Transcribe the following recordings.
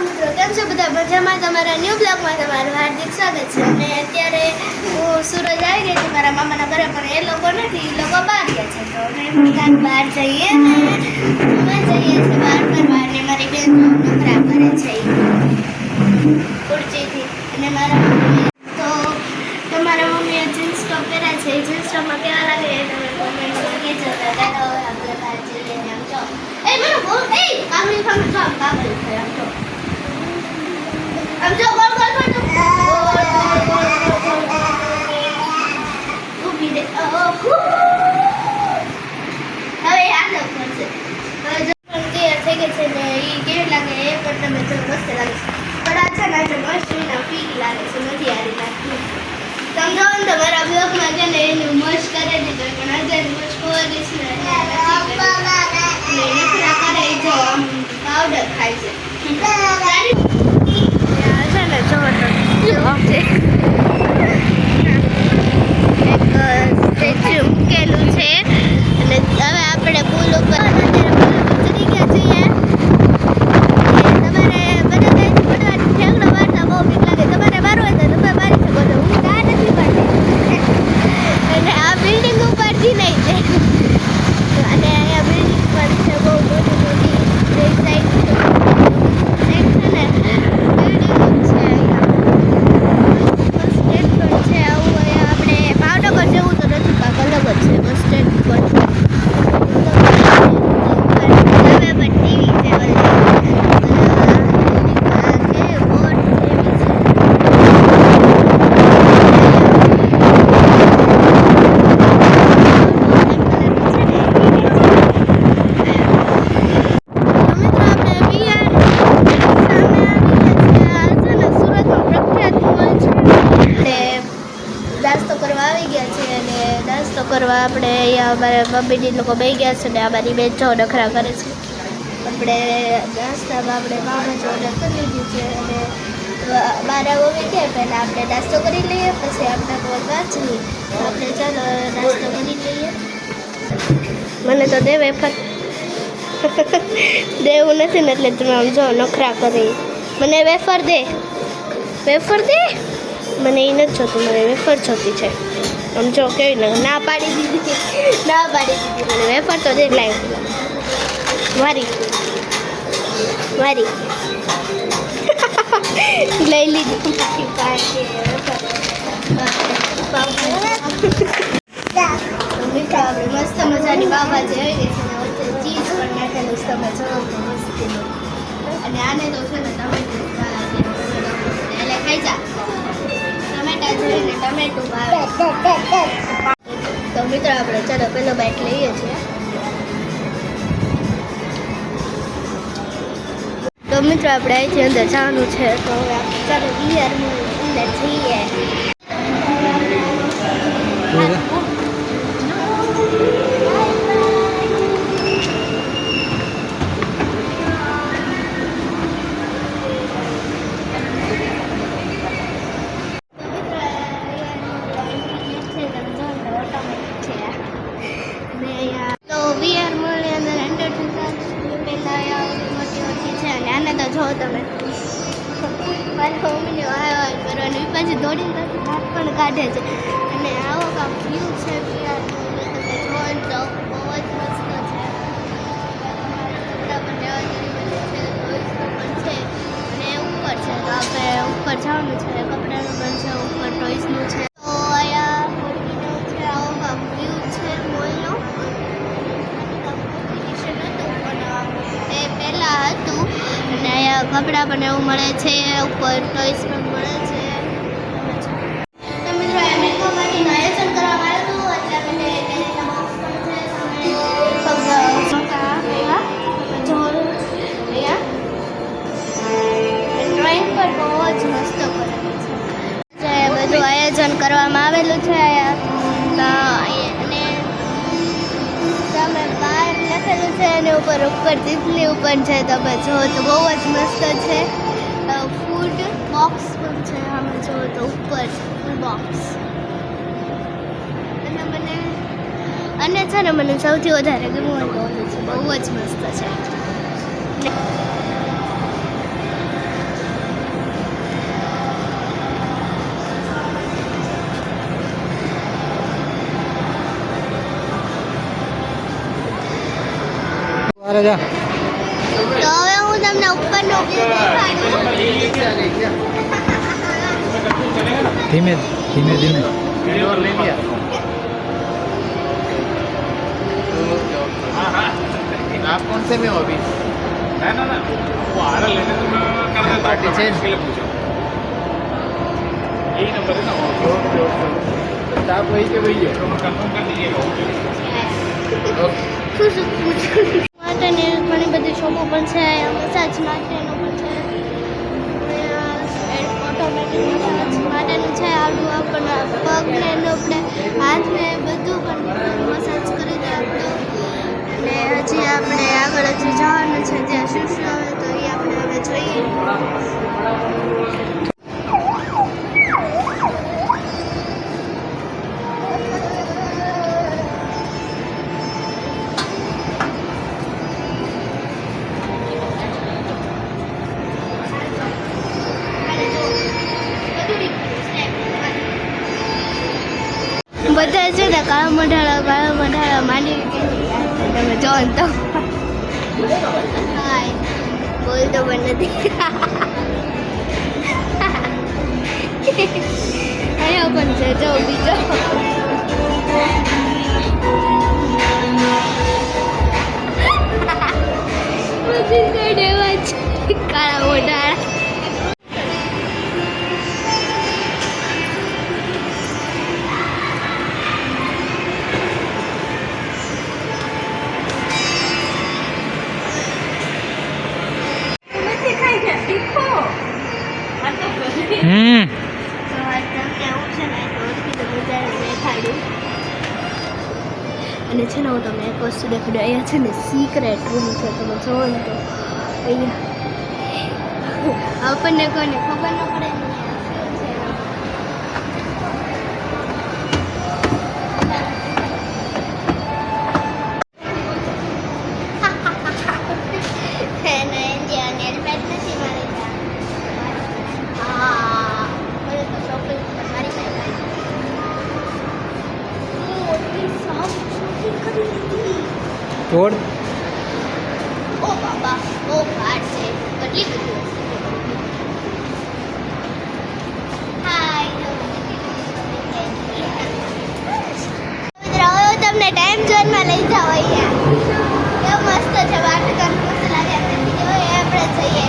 મિત્રો કેમ છો બધા મજામાં? તમારા ન્યૂ બ્લોગમાં તમારું હાર્દિક સ્વાગત છે. અને અત્યારે હું સુરત આવી ગઈ છું મારા મામાના ઘરે, પણ એ લોકો નથી, એ લોકો બહાર ગયા છે. તો અમે પણ બહાર જઈએ ને અમે જઈએ છીએ બહાર ફરવા, અને મારી બેન નખરા કરે છે ખુરચીથી. અને મારા મમ્મી તો તમારા મમ્મીએ જીન્સ ટોપ પહેર્યા છે, જીન્સ ટોપમાં કેવા લાગે એ તમે કોમેન્ટમાં કહેજો. ચાલો આપણે બહાર જઈએ ને આમ જો એ મને બોલ એ કામની સામે જો આમ કાબલ છે આમ જો ગોળ ગોળ કર ઊભી દે. હવે આ લોક કરશે. હવે જો પણ તૈયાર થઈ ગઈ છે ને એ કેવી લાગે એ પણ તમે જો મસ્ત લાગે છે. પણ આ છે ને આજે મસ્ત ના ફીક લાગે છે, નથી હારી લાગતી. સમજો ને તમારા બ્લોગમાં છે ને એનું મસ્ત કરે દીધો, પણ આજે મસ્ત કોવેલીસ ને નખરા કરે જો આમ પાવડર ખાય છે. સ્ટેચ્યુ મૂકેલું છે અને હવે આપણે પુલ ઉપર ચડી ગયા છીએ. તમારે બધા કઈ પડવાની ઠેકડો મારતા બહુ બીક લાગે. તમારે મારવું હોય તો તમે મારી શકો છો, હું ના નથી મારતી. અને આ બિલ્ડિંગ ઉપરથી નહીં છે, અને અહીંયા બિલ્ડિંગ પણ છે બહુ મોટી મોટી. એક સાઈડ છે ને બિલ્ડિંગ છે કરવા આપણે અહીંયા અમારા મમ્મીની લોકો બેસી ગયા છે ને અમારી બેન જો નખરા કરે છે. આપણે નાસ્તામાં આપણે પાવભાજી ઓર્ડર કરી લીધી છે અને મારા મમ્મી કહે પહેલાં આપણે નાસ્તો કરી લઈએ પછી આપણે કોઈ વાંચી. આપણે ચાલો નાસ્તો કરી લઈએ. મને તો દે વેફર દેવું નથી ને એટલે તમે આમ જો નખરા કરી. મને વેફર દે, વેફર દે. મને એ નથી જોતું, મને વેફર જોતી છે. આમ જો કેવી ના પાડી દીધી, ના પાડી દીધી. મને વેફર તો દે. લાવ મારી મારી લઈ લીધી મારી પાસે મીઠા. આપણે મસ્ત મજાની પાવભાજી આવી ગઈ છે, વચ્ચે ચીઝ પણ નાખેલું છે. તમે જો મસ્તીનું. અને આને તો છે ને ટમેટું એટલે ખાઈ જા. ટમેટા જોઈને ટમેટું ભાવે. તો મિત્રો આપણે ચાલો પેલો બાઈટ લઈએ છીએ. તો મિત્રો આપણે અહીંથી અંદર જવાનું છે, તો હવે આપણે ચાલો બિયરની અંદર જઈએ. જો તમે મારી મમ્મીને વાય કરવાની પાછી દોડીને હાથ પણ કાઢે છે. અને આવો કામ વ્યૂ છે તમે જો તો બહુ જ મસ્ત છે. કપડાં પણ લેવા છે, અને ઉપર છે તો આપણે ઉપર જવાનું છે. કપડાનું પણ છે, ઉપર ટોய்સનું છે. તો અહીંયા મોરબીનું છે આવો કામ વ્યૂ છે મોલનો. એ પહેલાં હતું અને અહીંયા કપડાં પણ એવું મળે છે, ઉપર ટોયસ પણ મળે છે. તો મિત્રો એ મેકઅપ પાર્ટીનું આયોજન કરવામાં આવ્યું હતું, એટલે મને કેલેન્ડર બોક્સ પણ છે. ડ્રોઈંગ પણ બહુ જ મસ્ત કરેલું છે. બધું આયોજન કરવામાં આવેલું છે અહીંયા. અને તમે બહાર લખેલું છે અને ઉપર તિતલી ઉપર છે. તમે જો તો બહુ જ મસ્ત છે. ફૂડ બોક્સ પણ છે, આમાં જો તો ઉપર ફૂડ બોક્સ. અને છે ને મને સૌથી વધારે ગમવાનું છે, બહુ જ મસ્ત છે. બહારનો વ્યૂ દેખાડું. ધીમે ધીમે ધીમે. आप कौन से में हो अभी? ना वो आ रहा लेने तो मैं कर देता पार्टी हूँ, चेंज? इसके लिए पूछा यही नंबर है ना ओके ओके तो आप वही के वही है तो मैं कंफर्म कर दीजिएगा ओके ओके માટેની ઘણી બધી શોપો પણ છે. મસાજ માટેનું પણ છે. ઓટોમેટિક મસાજ માટેનું છે. આડું આપણને પગને ને આપણે હાથને બધું પણ મસાજ કરી દે આપણું. અને હજી આપણે આગળ હજી જવાનું છે ત્યાં શું શું આવે તો એ આપણે હવે જોઈએ. બધા છે ને કાળા મઢાળા માંડી તમે જો ને તો હાય બોલતો પણ નથી. અહીંયા પણ છે જો બીજો બધી સાઈડ એવા છે કાળા મઢાળા. હમ. તો આ તમને આવું છે ને તો હોસ્પિટલ બજારે દેખાડ્યું. અને છે ને હું તમને એક વસ્તુ દેખાડ્યું. અહીંયા છે ને સિક્રેટ રૂમ છે. તમે જોવો ને તો અહીંયા આપણને કોઈને ખબર ન પડે ને તોડ. ઓ બાબા ઓ કાર્ડ છે કેટલી બધી વસ્તુ છે. હાય તમને ટાઈમ ઝોનમાં લઈ જાઓ. અહીંયા કેવું મસ્ત છે. વાટકન મસ્ત લાગે જો એ આપણે જઈએ.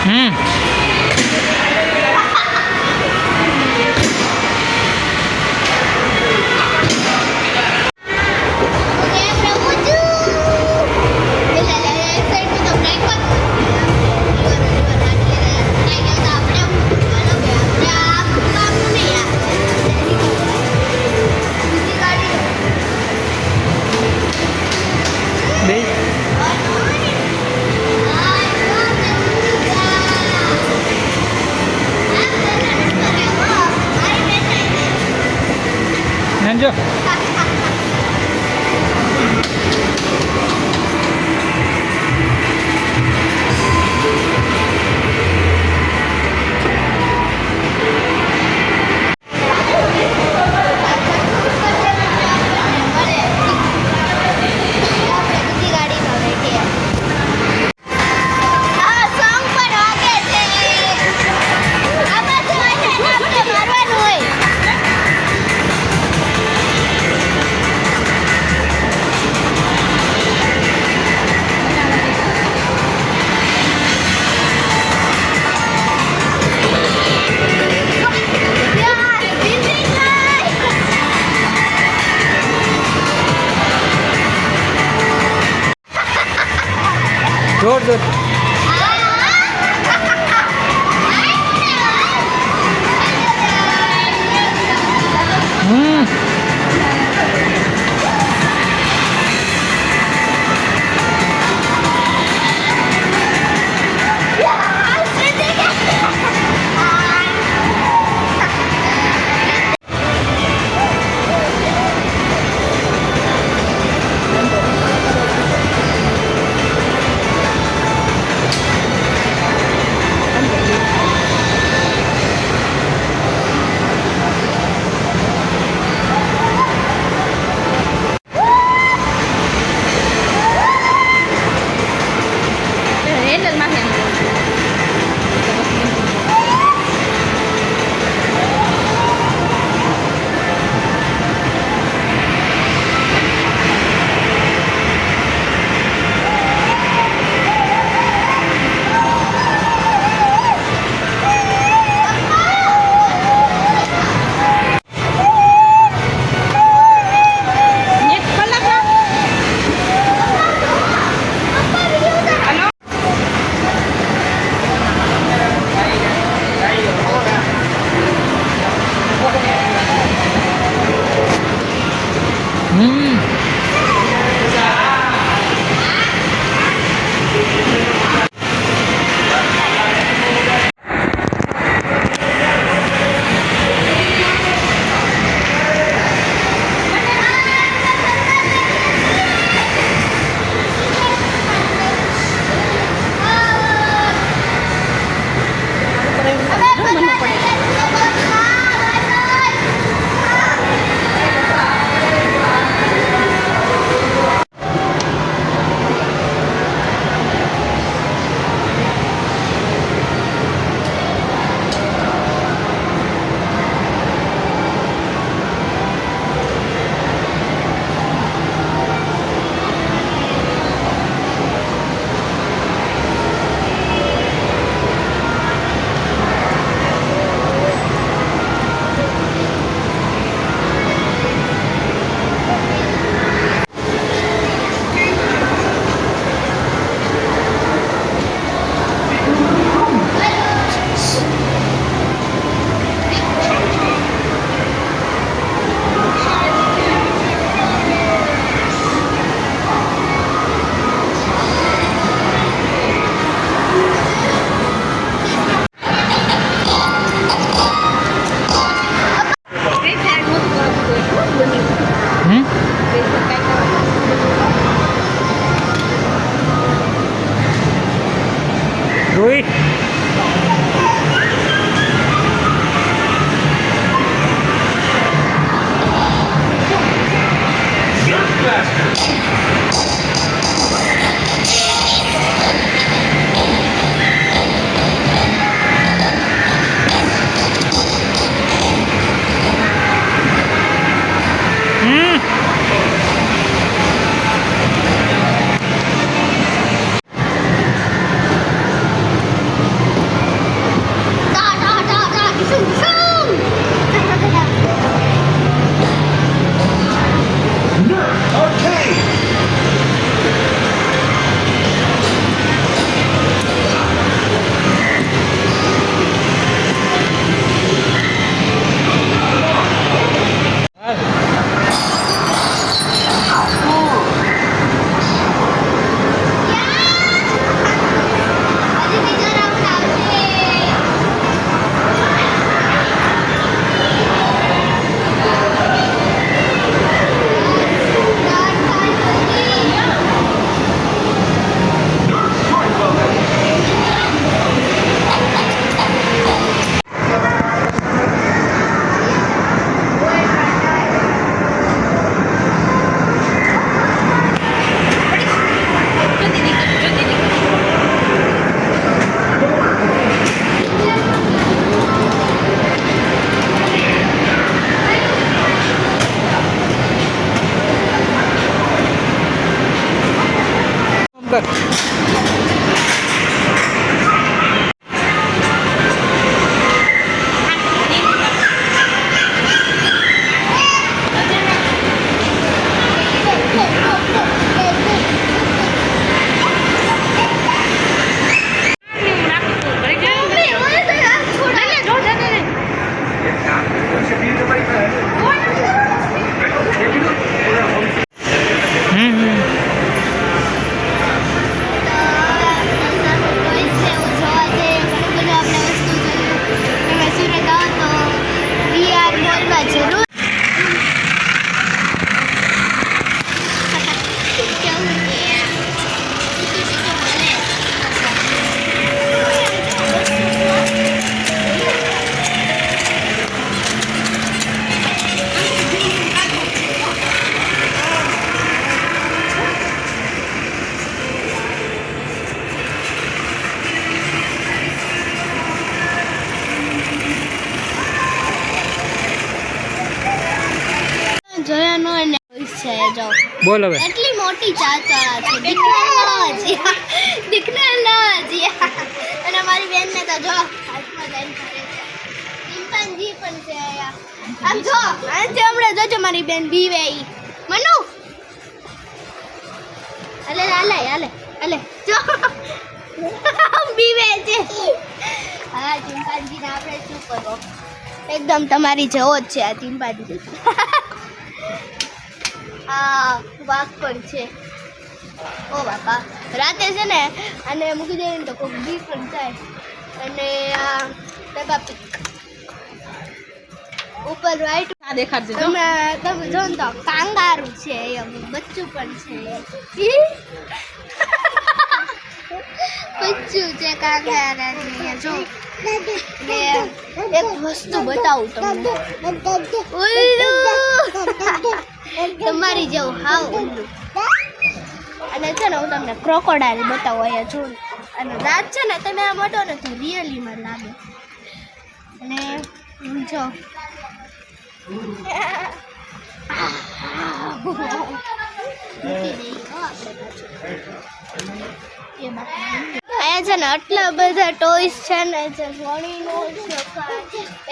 હમ. બે. નાનજો. જોર જોર. હમ. કર જોયાનો ને છે જો બોલ હવે એટલી મોટી ચાચા છે દીકરા લાજી અને મારી બેન ને તો જો હાથમાં લઈને ફરે છે ચિંપાંજી પણ છે આમ જો આજે હમણાં જોજો મારી બેન બીવે ઈ મનુ અલે અલે અલે અલે જો બીવે છે હા ચિંપાંજી ને આપણે શું કરો એકદમ તમારી જેવો જ છે આ ચિંપાંજી આ વાઘ પણ છે ઓ બાપા રાતે છે ને અને મૂકી દઈએ ને તો કોઈ બી પણ થાય અને આ પેપા પીક ઉપર રાઈટ દેખાડજો તમે જો ને તો કાંગારું છે બચ્ચું પણ છે બચ્ચું છે કાંગારાની જો ને એક વસ્તુ બતાવું તમને તમારી જેવું હાવ ઊંડું અને છે ને હું તમને ક્રોકોડાઇલ બતાવું અહીંયા જો અને રાત છે ને તમે આ મોટો ને તો રિયલીમાં લાગે અને જો અહીંયા છે ને આટલા બધા ટોયસ છે ને જે વણીનો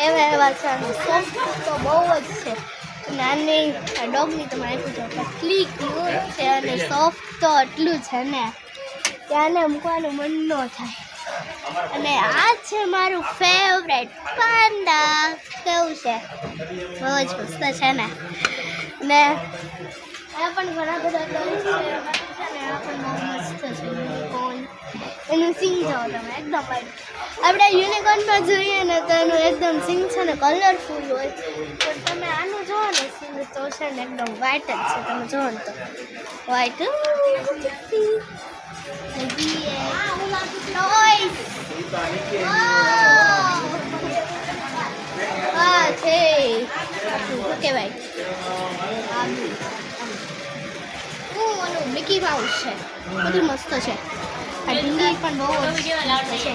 એવા છે સોફ્ટ તો બહુ જ છે નાની આ ડોગની તો મારી જો કેટલી ક્યુટ છે અને સોફ્ટ તો એટલું છે ને ત્યાંને મૂકવાનું મન ન થાય અને આ છે મારું ફેવરેટ પાંડા કેવું છે બહુ જ મસ્ત છે ને અને આ પણ ઘણા બધા ટોયસ છે એમાંથી છે ને આ પણ બહુ મસ્ત છે યુનિકોર્ન એનું સિંગ જાઓ તમે એકદમ વ્હાઈટ આપણે યુનિકોર્નમાં જોઈએ ને તો એનું એકદમ સિંગ છે ને કલરફુલ હોય પણ તમે આનું જુઓ ને સિંગ તો છે ને એકદમ વ્હાઈટ જ છે તમે જુઓ ને તો વ્હાઈટ હા છે શું કહેવાય ઓલું મિકી માઉસ છે બધું મસ્ત છે આ ઢીંગલી પણ બહુ જ મસ્ત છે